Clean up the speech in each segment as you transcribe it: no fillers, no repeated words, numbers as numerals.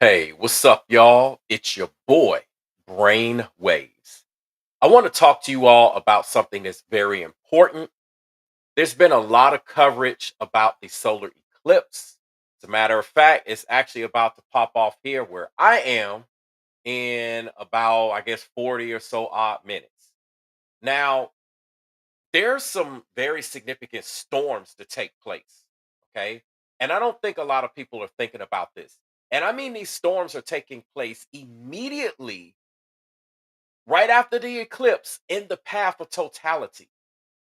Hey, what's up, y'all? It's your boy, Brain Waves. I want to talk to you all about something that's very important. There's been a lot of coverage about the solar eclipse. As a matter of fact, it's actually about to pop off here where I am in about, I guess, 40 or so odd minutes. Now, there's some very significant storms to take place. Okay. And I don't think a lot of people are thinking about this. And I mean, these storms are taking place immediately right after the eclipse in the path of totality.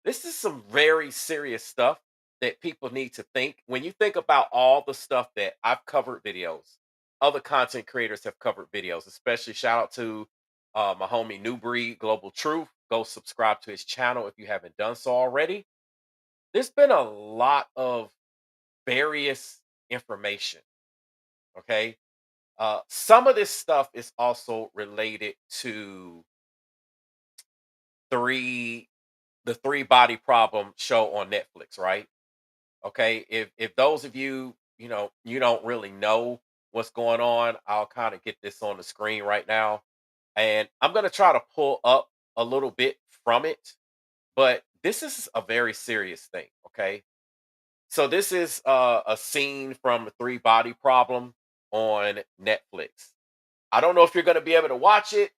This is some very serious stuff that people need to think. When you think about all the stuff that I've covered videos, other content creators have covered videos, especially shout out to my homie New Breed Global Truth. Go subscribe to his channel if you haven't done so already. There's been a lot of various information. Okay. Some of this stuff is also related to three the three body problem show on Netflix, right? Okay. If those of you, you don't really know what's going on, I'll kind of get this on the screen right now. And I'm gonna try to pull up a little bit from it, but this is a very serious thing. Okay. So this is a scene from the Three Body Problem on Netflix. I don't know if you're going to be able to watch it.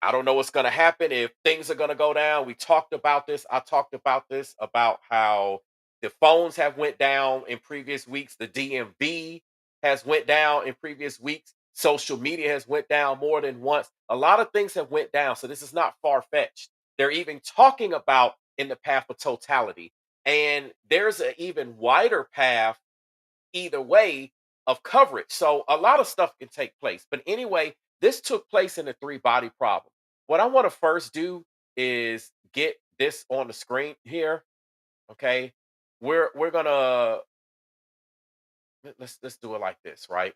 I don't know what's going to happen if things are going to go down. We talked about this. I talked about this about how the phones have went down in previous weeks. The DMV has went down in previous weeks. Social media has went down more than once. A lot of things have went down. So this is not far fetched. They're even talking about in the path of totality. And there's an even wider path either way of coverage. So a lot of stuff can take place. But anyway, this took place in the three body problem. What I want to first do is get this on the screen here. Okay. We're gonna let's do it like this, right?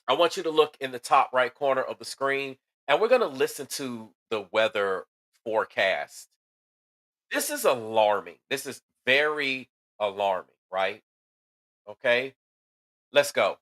I want you to look in the top right corner of the screen and we're gonna listen to the weather forecast. This is alarming. This is very alarming, right? Okay. Let's go.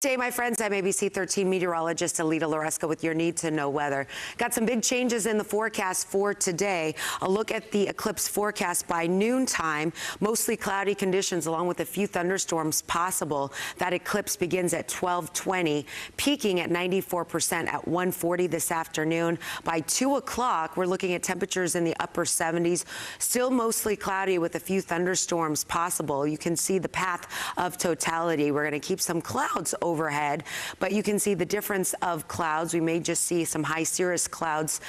Day, my friends. I'm ABC 13 meteorologist Alita Loresca with your need to know weather. Got some big changes in the forecast for today. A look at the eclipse forecast by noontime. Mostly cloudy conditions along with a few thunderstorms possible. That eclipse begins at 12:20, peaking at 94% at 1:40 this afternoon. By 2 o'clock, we're looking at temperatures in the upper 70s. Still mostly cloudy with a few thunderstorms possible. You can see the path of totality. We're going to keep some clouds overhead, but you can see the difference of clouds. We may just see some high cirrus clouds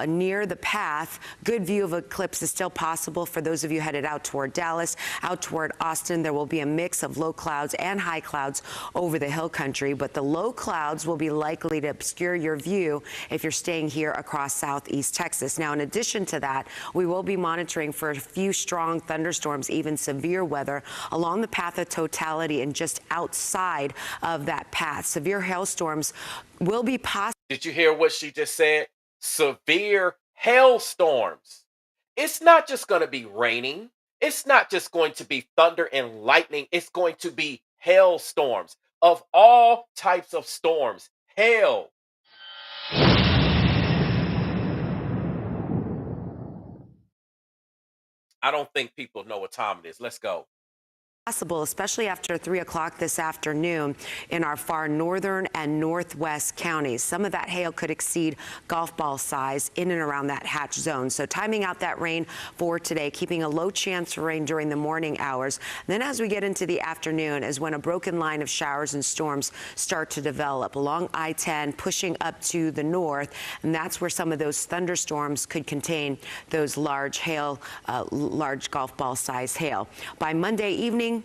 near the path. Good view of eclipse is still possible for those of you headed out toward Dallas, out toward Austin. There will be a mix of low clouds and high clouds over the hill country, but the low clouds will be likely to obscure your view if you're staying here across southeast Texas. Now, in addition to that, we will be monitoring for a few strong thunderstorms, even severe weather along the path of totality and just outside of that path. Severe hailstorms will be possible. Did you hear what she just said? Severe hailstorms. It's not just going to be raining. It's not just going to be thunder and lightning. It's going to be hailstorms of all types of storms. Hail. I don't think people know what time it is. Let's go. Possible, especially after 3 o'clock this afternoon in our far northern and northwest counties. Some of that hail could exceed golf ball size in and around that hatch zone. So timing out that rain for today, keeping a low chance for rain during the morning hours. Then as we get into the afternoon is when a broken line of showers and storms start to develop along I-10, pushing up to the north. And that's where some of those thunderstorms could contain those large hail, large golf ball size hail. By Monday evening,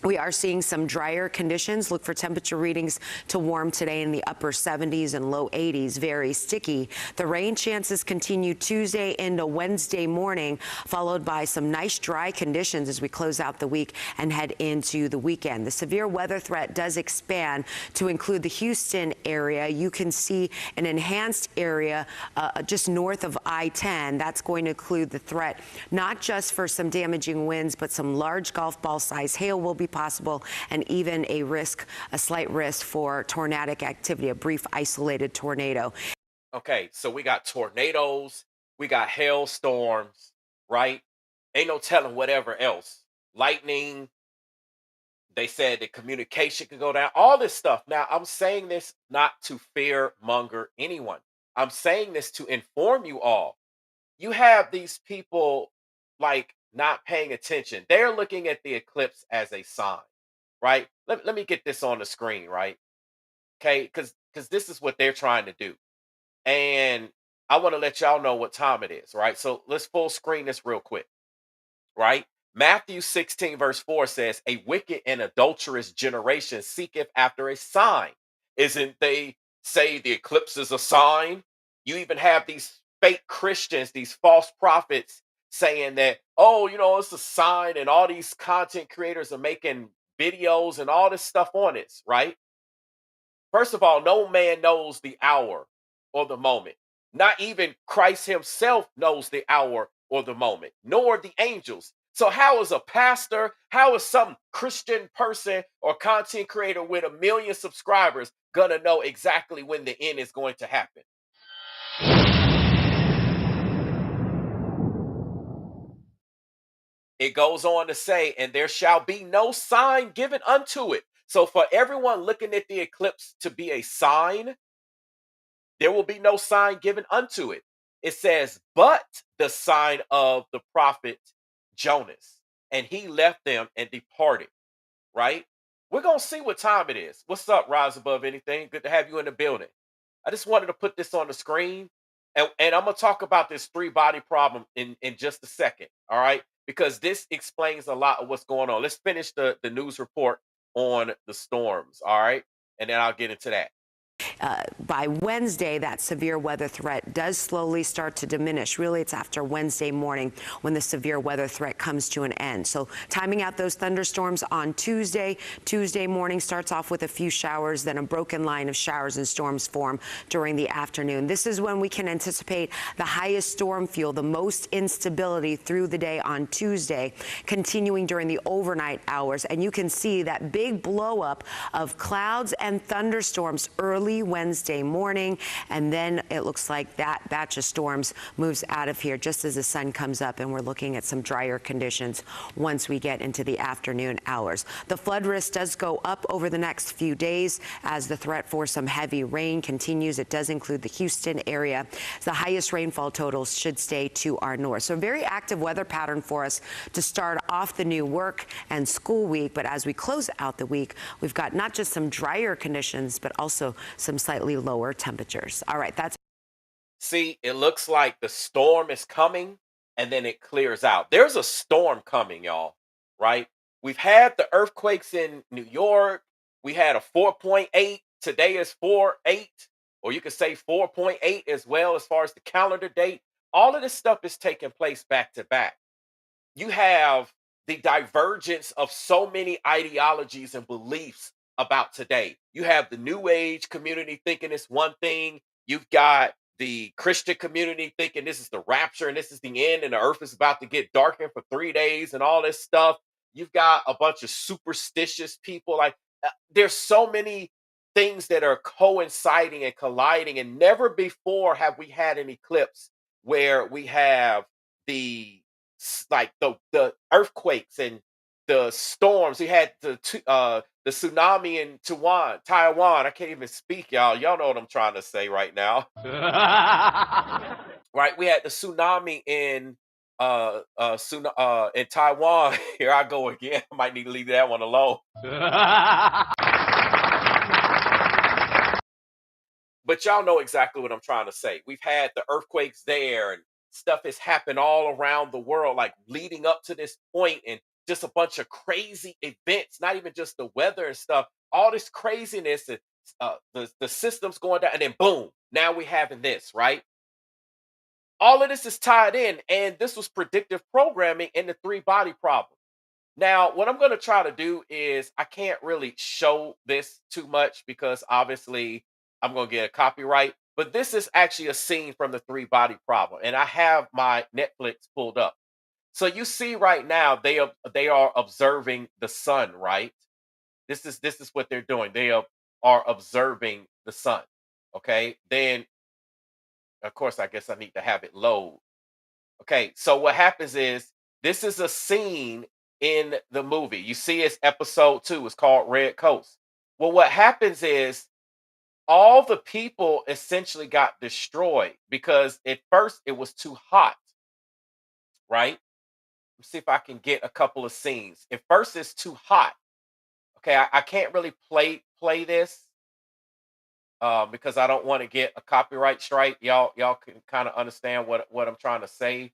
we are seeing some drier conditions. Look for temperature readings to warm today in the upper 70s and low 80s. Very sticky. The rain chances continue Tuesday into Wednesday morning, followed by some nice dry conditions as we close out the week and head into the weekend. The severe weather threat does expand to include the Houston area. You can see an enhanced area just north of I-10. That's going to include the threat not just for some damaging winds, but some large golf ball size hail will be possible, and even a slight risk for tornadic activity, a brief isolated tornado. Okay, so we got tornadoes, we got hailstorms, right? Ain't no telling whatever else. Lightning, they said that communication could go down, all this stuff. Now, I'm saying this not to fear monger anyone. I'm saying this to inform you all. You have these people like not paying attention. They're looking at the eclipse as a sign, right? Let me get this on the screen, right? Okay, because this is what they're trying to do. And I want to let y'all know what time it is, right? So let's full screen this real quick, right? Matthew 16, verse 4 says, "A wicked and adulterous generation seeketh after a sign." Isn't they say the eclipse is a sign? You even have these fake Christians, these false prophets saying that, oh, it's a sign, and all these content creators are making videos and all this stuff on it, right? First of all, no man knows the hour or the moment. Not even Christ himself knows the hour or the moment, nor the angels. So, how is a pastor, how is some Christian person or content creator with a million subscribers going to know exactly when the end is going to happen? It goes on to say, "And there shall be no sign given unto it." So, for everyone looking at the eclipse to be a sign, there will be no sign given unto it. It says, "But the sign of the prophet Jonas. And he left them and departed," right? We're going to see what time it is. What's up, Rise Above Anything? Good to have you in the building. I just wanted to put this on the screen. And I'm going to talk about this three body problem in just a second. All right. Because this explains a lot of what's going on. Let's finish the news report on the storms. All right. And then I'll get into that. By Wednesday, that severe weather threat does slowly start to diminish. Really, it's after Wednesday morning when the severe weather threat comes to an end. So timing out those thunderstorms on Tuesday. Tuesday morning starts off with a few showers, then a broken line of showers and storms form during the afternoon. This is when we can anticipate the highest storm fuel, the most instability through the day on Tuesday, continuing during the overnight hours. And you can see that big blow up of clouds and thunderstorms early Wednesday morning, and then it looks like that batch of storms moves out of here just as the sun comes up, and we're looking at some drier conditions once we get into the afternoon hours. The flood risk does go up over the next few days as the threat for some heavy rain continues. It does include the Houston area. The highest rainfall totals should stay to our north. So a very active weather pattern for us to start off the new work and school week, but as we close out the week, we've got not just some drier conditions, but also some slightly lower temperatures. All right, that's See, it looks like the storm is coming and then it clears out. There's a storm coming, y'all, right? We've had the earthquakes in New York. We had a 4.8. Today is 4.8, or you could say 4.8 as well as far as the calendar date. All of this stuff is taking place back to back. You have the divergence of so many ideologies and beliefs about today. You have the new age community thinking it's one thing. You've got the Christian community thinking this is the rapture and this is the end and the earth is about to get darkened for 3 days and all this stuff. You've got a bunch of superstitious people. Like, there's so many things that are coinciding and colliding, and never before have we had an eclipse where we have the like the earthquakes and the storms. We had the tsunami in Taiwan. I can't even speak, y'all. Y'all know what I'm trying to say right now, right? We had the tsunami in Taiwan. Here I go again. I might need to leave that one alone. But y'all know exactly what I'm trying to say. We've had the earthquakes there, and stuff has happened all around the world, like leading up to this point, and just a bunch of crazy events, not even just the weather and stuff, all this craziness, and the systems going down, and then boom, now we're having this, right? All of this is tied in, and this was predictive programming in the three body problem. Now, what I'm going to try to do is I can't really show this too much because obviously I'm going to get a copyright, but this is actually a scene from the three body problem. And I have my Netflix pulled up. So you see right now they are observing the sun, right? This is what they're doing. Are observing the sun. Okay. Then of course I guess I need to have it load. Okay. So what happens is this is a scene in the movie. You see it's episode 2. It's called Red Coast. Well, what happens is all the people essentially got destroyed because at first it was too hot, right? Let's see if I can get a couple of scenes. At first it's too hot. Okay, I can't really play this because I don't want to get a copyright strike. Y'all can kind of understand what I'm trying to say.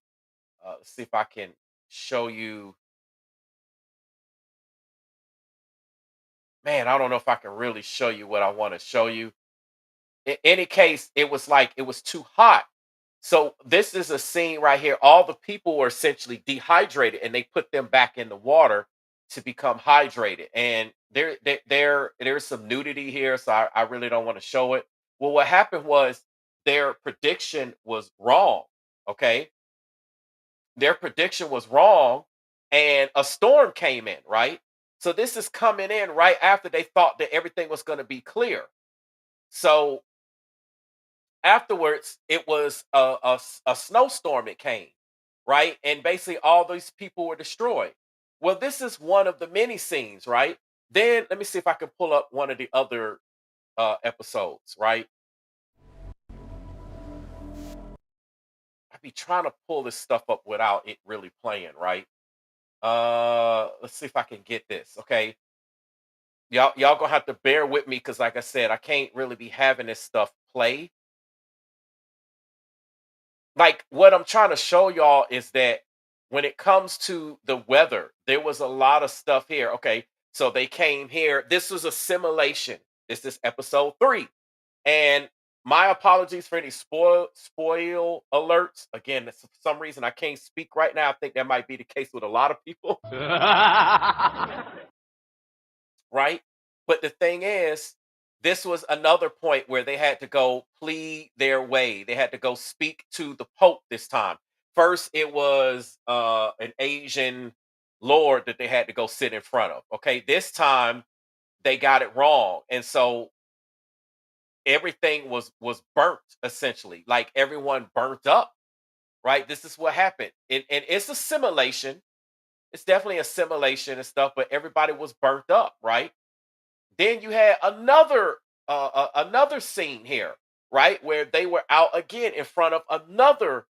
Let's see if I can show you. Man, I don't know if I can really show you what I want to show you. In any case, it was like it was too hot. So this is a scene right here. All the people were essentially dehydrated, and they put them back in the water to become hydrated. And there's some nudity here, so I really don't want to show it. Well, what happened was their prediction was wrong. Okay, their prediction was wrong, and a storm came in. Right, so this is coming in right after they thought that everything was going to be clear. So afterwards it was a snowstorm. It came, right, and basically all these people were destroyed. Well, this is one of the many scenes, right? Then let me see if I can pull up one of the other episodes, right? I'd be trying to pull this stuff up without it really playing, right? Let's see if I can get this. Okay, y'all gonna have to bear with me because like I said, I can't really be having this stuff play. Like what I'm trying to show y'all is that when it comes to the weather, there was a lot of stuff here. Okay, so they came here. This was a simulation. This is episode 3, and my apologies for any spoil alerts. Again, for some reason I can't speak right now. I think that might be the case with a lot of people. Right? But the thing is, this was another point where they had to go plead their way. They had to go speak to the Pope this time. First, it was an Asian lord that they had to go sit in front of. Okay, this time they got it wrong, and so everything was burnt essentially. Like everyone burnt up. Right? This is what happened, and it's a simulation. It's definitely a simulation and stuff, but everybody was burnt up. Right? Then you had another scene here, right, where they were out again in front of another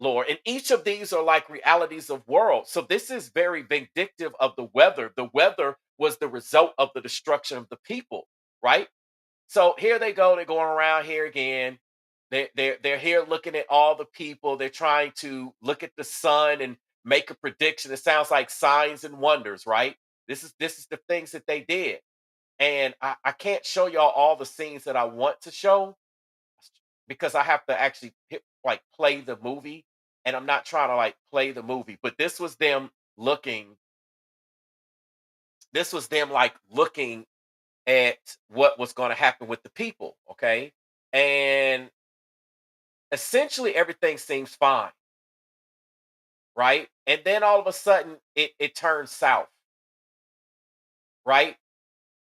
lord, and each of these are like realities of worlds. So this is very vindictive of the weather. The weather was the result of the destruction of the people, right? So here they go. They're going around here again. They're here looking at all the people. They're trying to look at the sun and make a prediction. It sounds like signs and wonders, right? This is the things that they did, and I can't show y'all all the scenes that I want to show because I have to actually like play the movie, and I'm not trying to like play the movie. But this was them looking. This was them like looking at what was going to happen with the people. Okay, and essentially everything seems fine, right? And then all of a sudden it turns south, right?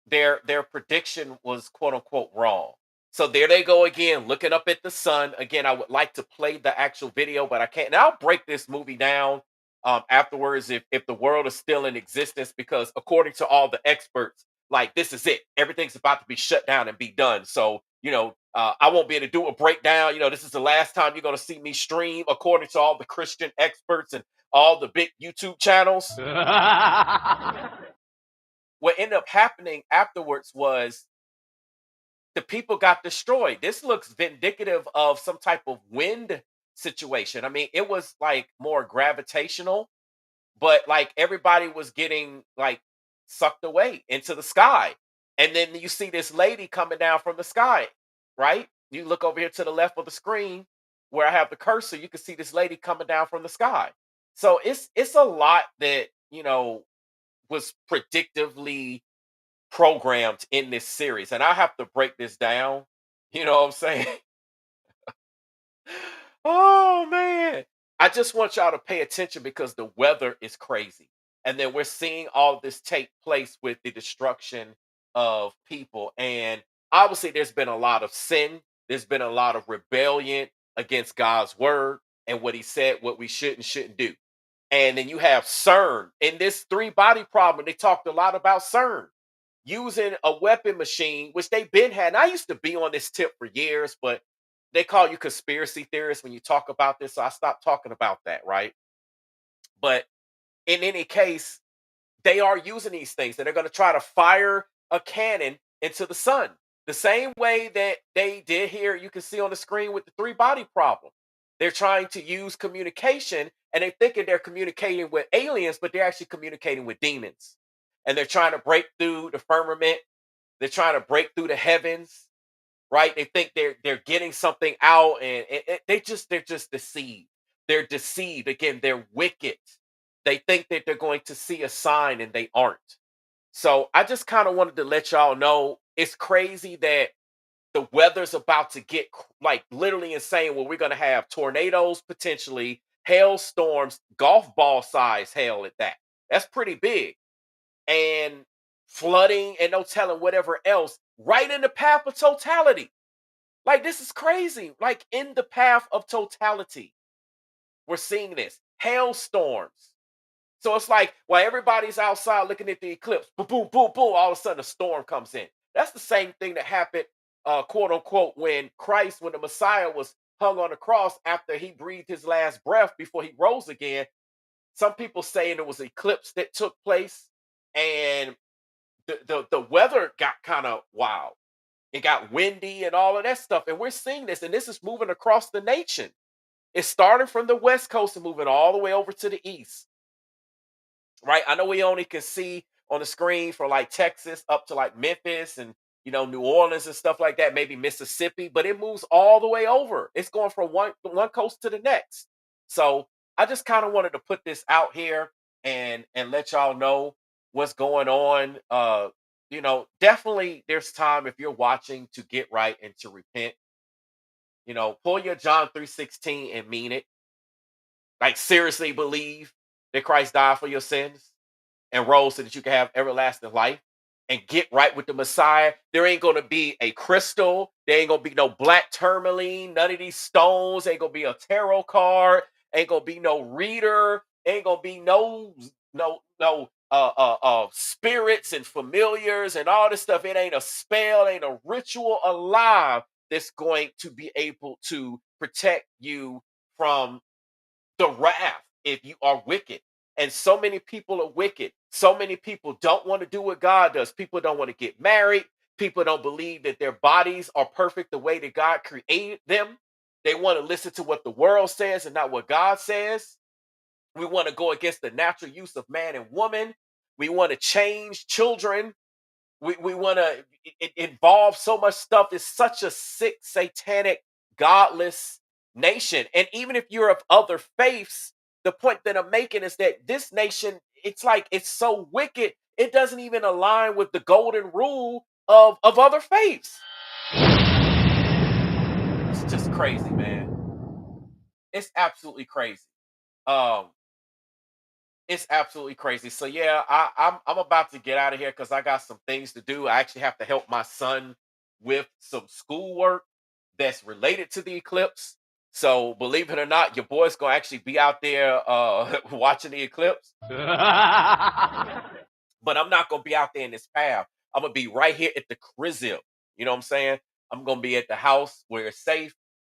Their prediction was quote unquote wrong. So there they go again, looking up at the sun. Again, I would like to play the actual video, but I can't. And I'll break this movie down afterwards if the world is still in existence, because according to all the experts, like this is it. Everything's about to be shut down and be done. So I won't be able to do a breakdown. This is the last time you're going to see me stream, according to all the Christian experts and all the big YouTube channels. What ended up happening afterwards was the people got destroyed. This looks vindicative of some type of wind situation. I mean, it was like more gravitational, but like everybody was getting like sucked away into the sky. And then you see this lady coming down from the sky, right? You look over here to the left of the screen where I have the cursor, you can see this lady coming down from the sky. So it's a lot that, was predictively programmed in this series, and I have to break this down. You know what I'm saying? Oh man. I just want y'all to pay attention because the weather is crazy. And then we're seeing all of this take place with the destruction of people. And obviously, there's been a lot of sin, there's been a lot of rebellion against God's word and what he said, what we should and shouldn't do. And then you have CERN in this three body problem. They talked a lot about CERN using a weapon machine, which they've been had. And I used to be on this tip for years, but they call you conspiracy theorists when you talk about this. So I stopped talking about that, right? But in any case, they are using these things and they're going to try to fire a cannon into the sun. The same way that they did here, you can see on the screen with the three body problem. They're trying to use communication and they're thinking they're communicating with aliens, but they're actually communicating with demons. And they're trying to break through the firmament, they're trying to break through the heavens, right? They think they're getting something out, and they're just deceived. They're deceived again. They're wicked. They think that they're going to see a sign, and they aren't. So I just kind of wanted to let y'all know it's crazy that the weather's about to get like literally insane. Where we're going to have tornadoes potentially, hailstorms, golf ball size hail at that. That's pretty big, and flooding, and no telling whatever else right in the path of totality. Like, this is crazy. Like, in the path of totality, we're seeing this. Hailstorms. So it's like, while everybody's outside looking at the eclipse, boom, boom, boom, boom, all of a sudden a storm comes in. That's the same thing that happened, quote unquote, when Christ, when the Messiah was hung on the cross after he breathed his last breath before he rose again. Some people saying it was an eclipse that took place, and the weather got kind of wild. It got windy and all of that stuff. And we're seeing this, and this is moving across the nation. It's starting from the West Coast and moving all the way over to the East, right? I know we only can see on the screen for like Texas up to like Memphis and New Orleans and stuff like that, maybe Mississippi, but it moves all the way over. It's going from one coast to the next. So I just kind of wanted to put this out here and let y'all know what's going on. Definitely there's time if you're watching to get right and to repent. Pull your John 3:16 and mean it. Like, seriously believe that Christ died for your sins and rose so that you can have everlasting life and get right with the Messiah. There ain't going to be a crystal. There ain't going to be no black tourmaline. None of these stones. Ain't going to be a tarot card. Ain't going to be no reader. Ain't going to be no spirits and familiars and all this stuff. It ain't a spell. Ain't a ritual alive that's going to be able to protect you from the wrath if you are wicked. And so many people are wicked. So many people don't want to do what God does. People don't want to get married. People don't believe that their bodies are perfect the way that God created them. They want to listen to what the world says and not what God says. We want to go against the natural use of man and woman. We want to change children. We want to, it involves so much stuff. It's such a sick, satanic, godless nation. And even if you're of other faiths, the point that I'm making is that this nation, it's like it's so wicked, it doesn't even align with the golden rule of other faiths. It's just crazy, man. It's absolutely crazy. Um, It's absolutely crazy. So yeah, I'm about to get out of here because I got some things to do. I actually have to help my son with some schoolwork that's related to the eclipse. So believe it or not, your boy's gonna actually be out there watching the eclipse. But I'm not gonna be out there in this path. I'm gonna be right here at the crib. You know what I'm saying? I'm gonna be at the house where it's safe,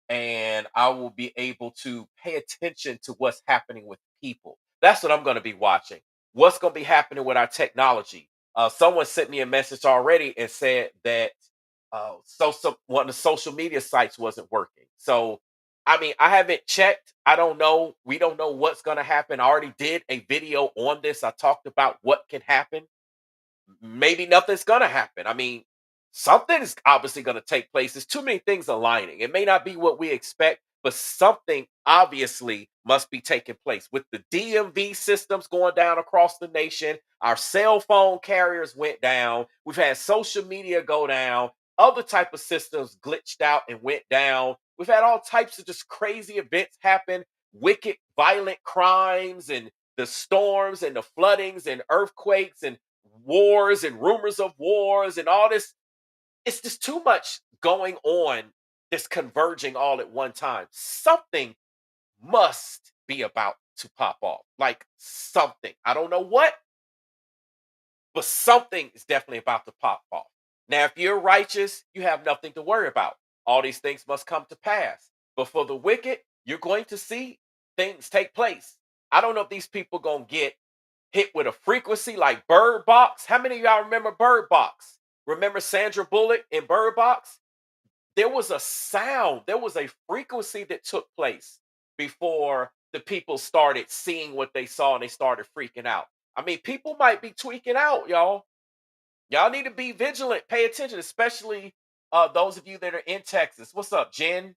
and I will be able to pay attention to what's happening with people. That's what I'm gonna be watching. What's gonna be happening with our technology? Someone sent me a message already and said that one of the social media sites wasn't working. So I mean, I haven't checked. I don't know. We don't know what's going to happen. I already did a video on this. I talked about what can happen. Maybe nothing's going to happen. I mean, something's obviously going to take place. There's too many things aligning. It may not be what we expect, but something obviously must be taking place. With the DMV systems going down across the nation, our cell phone carriers went down. We've had social media go down. Other type of systems glitched out and went down. We've had all types of just crazy events happen. wicked, violent crimes and the storms and the floodings and earthquakes and wars and rumors of wars and all this. It's just too much going on that's converging all at one time. Something must be about to pop off. Like something. I don't know what, but something is definitely about to pop off. Now, if you're righteous, you have nothing to worry about. All these things must come to pass. But for the wicked, you're going to see things take place. I don't know if these people going to get hit with a frequency like Bird Box. How many of y'all remember Bird Box? Remember Sandra Bullock in Bird Box? There was a sound, there was a frequency that took place before the people started seeing what they saw and they started freaking out. I mean, people might be tweaking out, y'all. Y'all need to be vigilant, pay attention, especially those of you that are in Texas. What's up, Jen?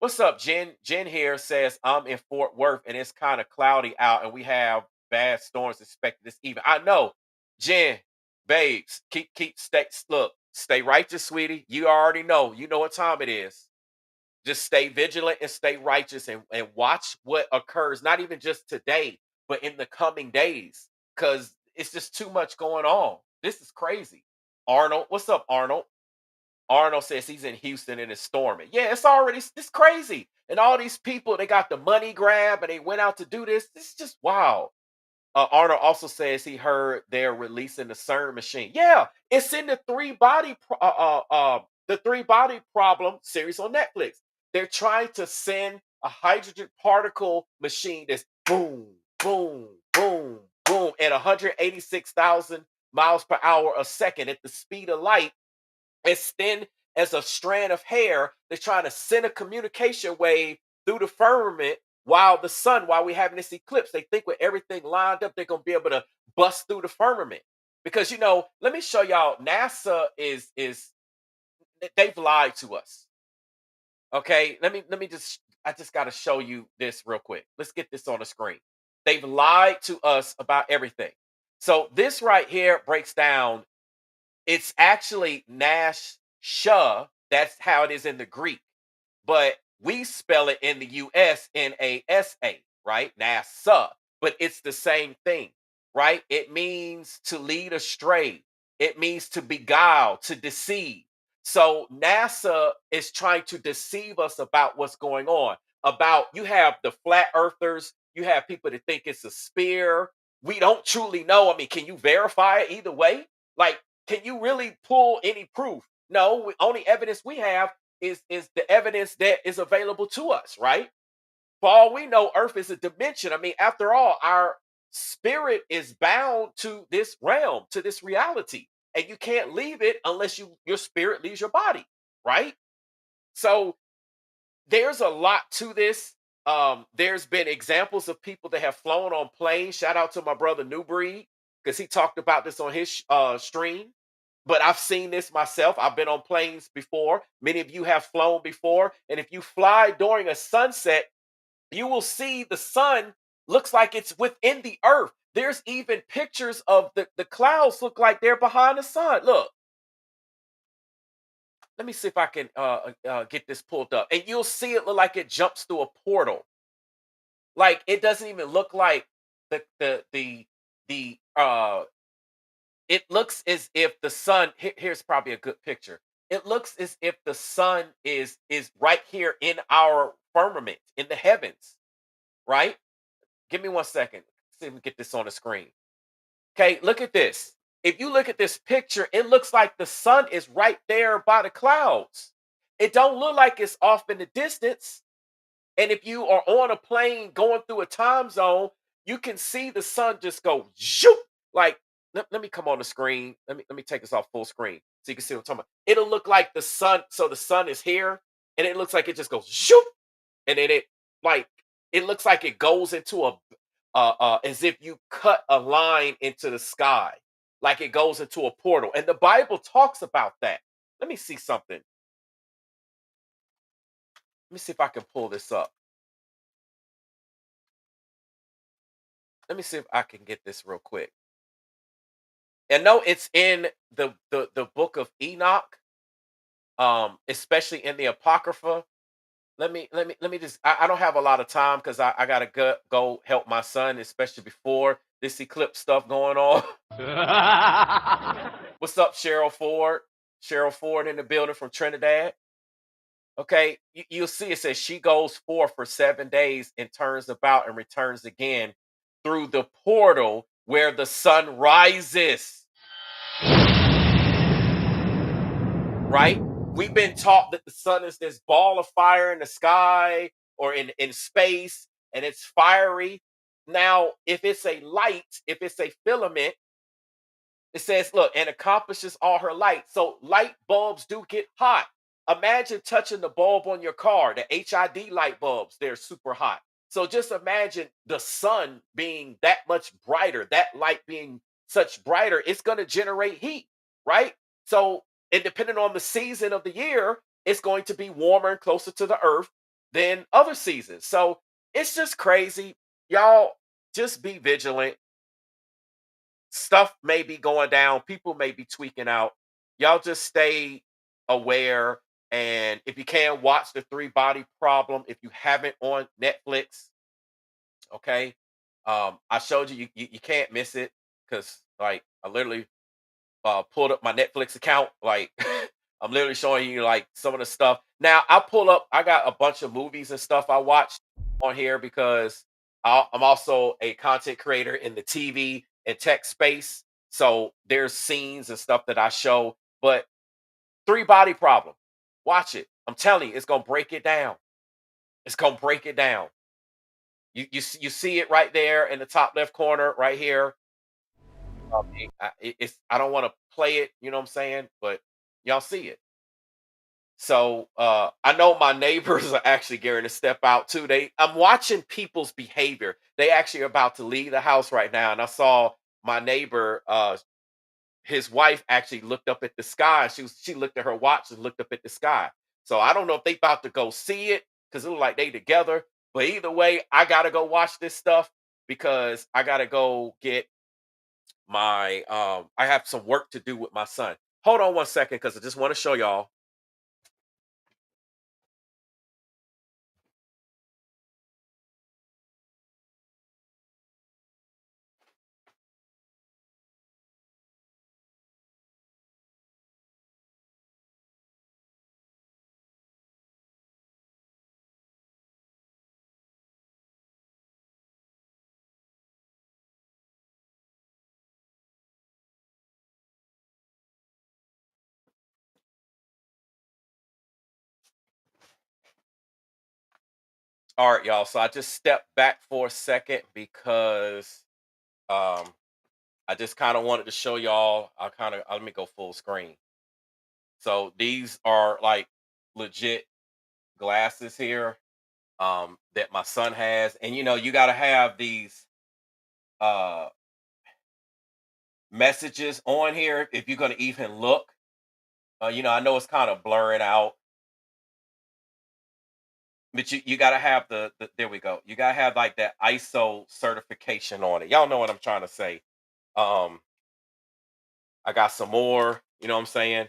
What's up, Jen? Jen here says I'm in Fort Worth and it's kind of cloudy out and we have bad storms expected this evening. I know, Jen, babes, stay righteous, sweetie. You already know. You know what time it is. Just stay vigilant and stay righteous and watch what occurs, not even just today, but in the coming days. Because it's just too much going on. This is crazy. Arnold, what's up, Arnold? Arnold says he's in Houston and it's storming. Yeah, it's already this crazy. And all these people, they got the money grab and they went out to do this. This is just wow. Arnold also says he heard they're releasing the CERN machine. Yeah, it's in the three body problem series on Netflix. They're trying to send a hydrogen particle machine that's boom, boom, boom, boom at 186,000 miles per hour a second at the speed of light, as thin as a strand of hair. They're trying to send a communication wave through the firmament while we're having this eclipse. They think with everything lined up, they're gonna be able to bust through the firmament. Because let me show y'all, NASA is they've lied to us. Okay, let me just I just gotta show you this real quick. Let's get this on the screen. They've lied to us about everything. So this right here breaks down, it's actually Nash Shah. That's how it is in the Greek. But we spell it in the US NASA, right? NASA. But it's the same thing, right? It means to lead astray. It means to beguile, to deceive. So NASA is trying to deceive us about what's going on. About you have the flat earthers, you have people that think it's a spear. We don't truly know. I mean, can you verify it either way? Like, can you really pull any proof? No, only evidence we have is the evidence that is available to us, right? For all we know, Earth is a dimension. I mean, after all, our spirit is bound to this realm, to this reality, and you can't leave it unless your spirit leaves your body, right? So there's a lot to this. There's been examples of people that have flown on planes. Shout out to my brother New Breed because he talked about this on his stream. But I've seen this myself. I've been on planes before. Many of you have flown before. And if you fly during a sunset, you will see the sun looks like it's within the earth. There's even pictures of the clouds look like they're behind the sun. Look, let me see if I can get this pulled up. And you'll see it look like it jumps through a portal. Like it doesn't even look like the it looks as if the sun here's probably a good picture. It looks as if the sun is right here in our firmament in the heavens, right? Give me 1 second. See if we get this on the screen. Okay, look at this. If you look at this picture, it looks like the sun is right there by the clouds. It don't look like it's off in the distance. And if you are on a plane going through a time zone, you can see the sun just go zoop. Like, let me come on the screen. Let me take this off full screen so you can see what I'm talking about. It'll look like the sun. So the sun is here, and it looks like it just goes zoop, and then like it looks like it goes into a as if you cut a line into the sky, like it goes into a portal. And the Bible talks about that. Let me see something. Let me see if I can pull this up. Let me see if I can get this real quick. And no, it's in the book of Enoch, especially in the Apocrypha. let me just I don't have a lot of time because I gotta go help my son, especially before this eclipse stuff going on. What's up, Cheryl Ford? Cheryl Ford in the building from Trinidad. Okay, you'll see it says she goes forth for 7 days and turns about and returns again through the portal where the sun rises. Right? We've been taught that the sun is this ball of fire in the sky or in space, and it's fiery. Now, if it's a light, if it's a filament, it says, look, and accomplishes all her light. So light bulbs do get hot. Imagine touching the bulb on your car, the HID light bulbs, they're super hot. So just imagine the sun being that much brighter, that light being such brighter, it's going to generate heat, right? So, and depending on the season of the year, it's going to be warmer and closer to the earth than other seasons. So it's just crazy. Y'all just be vigilant. Stuff may be going down, people may be tweaking out. Y'all just stay aware. And if you can, watch the three body problem if you haven't on Netflix. Okay. I showed you, you can't miss it because like I literally pulled up my Netflix account. Like I'm literally showing you like some of the stuff. Now I pull up. I got a bunch of movies and stuff I watched on here because I'm also a content creator in the TV and tech space. So there's scenes and stuff that I show. But three body problem. Watch it. I'm telling you, it's gonna break it down. It's gonna break it down. You see it right there in the top left corner, right here. It's I don't want to play it, you know what I'm saying? But y'all see it. So I know my neighbors are actually getting to step out too. I'm watching people's behavior. They actually are about to leave the house right now. And I saw my neighbor, his wife actually looked up at the sky. She looked at her watch and looked up at the sky. So I don't know if they about to go see it because it look like they together. But either way, I gotta go watch this stuff because I gotta go get my I have some work to do with my son. Hold on one second because I just want to show y'all. All right, y'all. So I just stepped back for a second because um I just kind of wanted to show y'all. Let me go full screen. So these are like legit glasses here that my son has. And you know, you gotta have these uh messages on here if you're gonna even look. You know, I know it's kind of blurring out, but you gotta have the there we go. You gotta have like that ISO certification on it. Y'all know what I'm trying to say. Um I got some more, you know what I'm saying,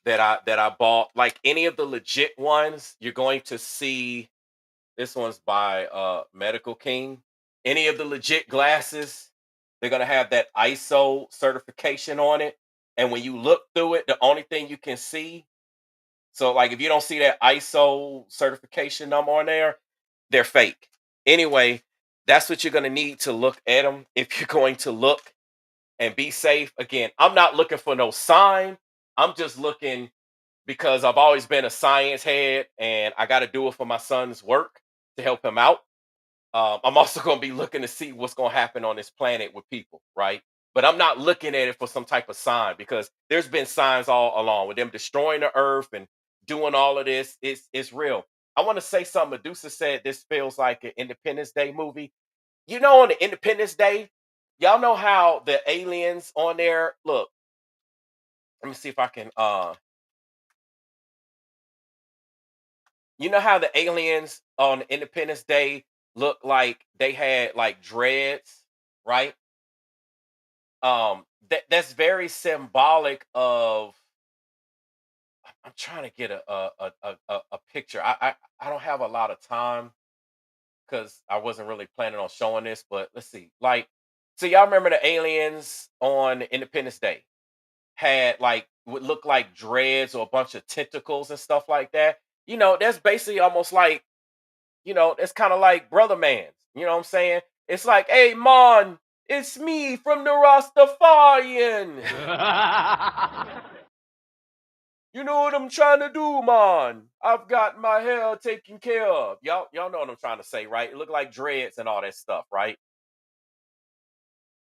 that I bought. Like any of the legit ones, you're going to see this one's by Medical King. Any of the legit glasses, they're gonna have that ISO certification on it. And when you look through it, the only thing you can see, so like if you don't see that ISO certification number on there, they're fake. Anyway, that's what you're gonna need to look at them if you're going to look and be safe. Again, I'm not looking for no sign. I'm just looking because I've always been a science head and I got to do it for my son's work to help him out. I'm also going to be looking to see what's going to happen on this planet with people, right? But I'm not looking at it for some type of sign because there's been signs all along with them destroying the earth and doing all of this. It's real. I want to say something. Medusa said this feels like an Independence Day movie. You know, on the Independence Day, y'all know how the aliens on there look. Let me see if I can you know how the aliens on Independence Day look like they had like dreads, right? That's very symbolic of I'm trying to get a picture. I don't have a lot of time because I wasn't really planning on showing this, but let's see. Like, so y'all remember the aliens on Independence Day had like would look like dreads or a bunch of tentacles and stuff like that. That's basically almost like, it's kind of like Brother Man's. You know what I'm saying? It's like, hey man, it's me from the Rastafarian. You know what I'm trying to do, man? I've got my hair taken care of. Y'all know what I'm trying to say, right? It look like dreads and all that stuff, right?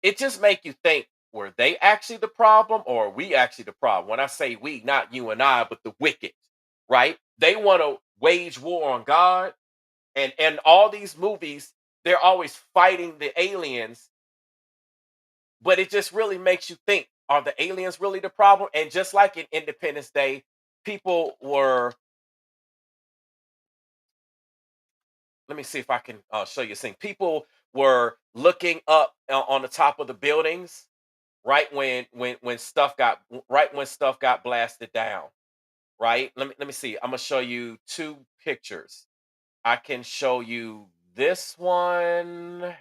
It just make you think, were they actually the problem or are we actually the problem? When I say we, not you and I, but the wicked, right? They want to wage war on God, and all these movies, they're always fighting the aliens, but it just really makes you think, are the aliens really the problem? And just like in Independence Day, people were, let me see if I can show you a thing. People were looking up on the top of the buildings right when stuff got right when stuff got blasted down. Right. Let me see. I'm gonna show you two pictures. I can show you this one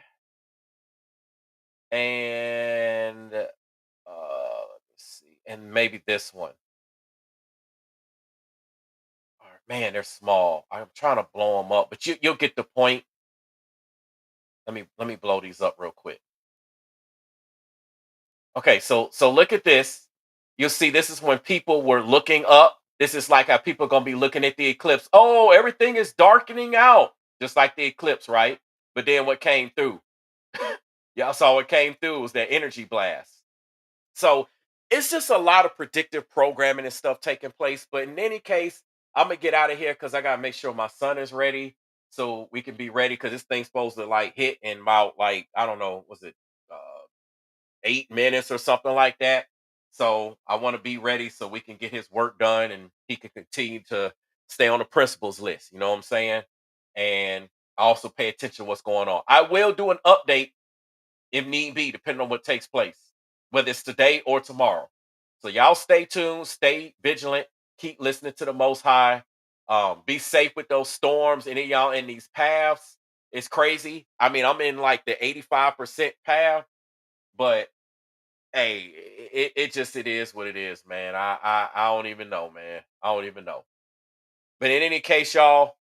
and let's see, and maybe this one. All right, man, they're small. I'm trying to blow them up, but you'll get the point. Let me blow these up real quick. Okay, so look at this. You'll see this is when people were looking up. This is like how people are gonna be looking at the eclipse. Oh, everything is darkening out, just like the eclipse, right? But then what came through? Y'all saw what came through was that energy blast. So it's just a lot of predictive programming and stuff taking place. But in any case, I'm gonna get out of here because I gotta make sure my son is ready so we can be ready because this thing's supposed to like hit in about like I don't know, was it 8 minutes or something like that. So I want to be ready so we can get his work done and he can continue to stay on the principals list. You know what I'm saying? And I also pay attention to what's going on. I will do an update if need be, depending on what takes place, whether it's today or tomorrow. So y'all stay tuned, stay vigilant, keep listening to the Most High. Be safe with those storms. Any of y'all in these paths, it's crazy. I mean, I'm in like the 85% path, but hey, it is what it is, man. I don't even know, man. I don't even know. But in any case, y'all,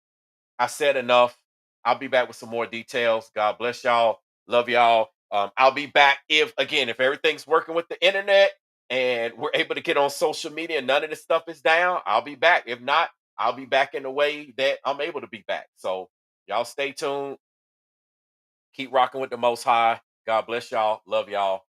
I said enough. I'll be back with some more details. God bless y'all. Love y'all. I'll be back if everything's working with the internet and we're able to get on social media and none of this stuff is down. I'll be back. If not, I'll be back in the way that I'm able to be back. So y'all stay tuned. Keep rocking with the Most High. God bless y'all. Love y'all.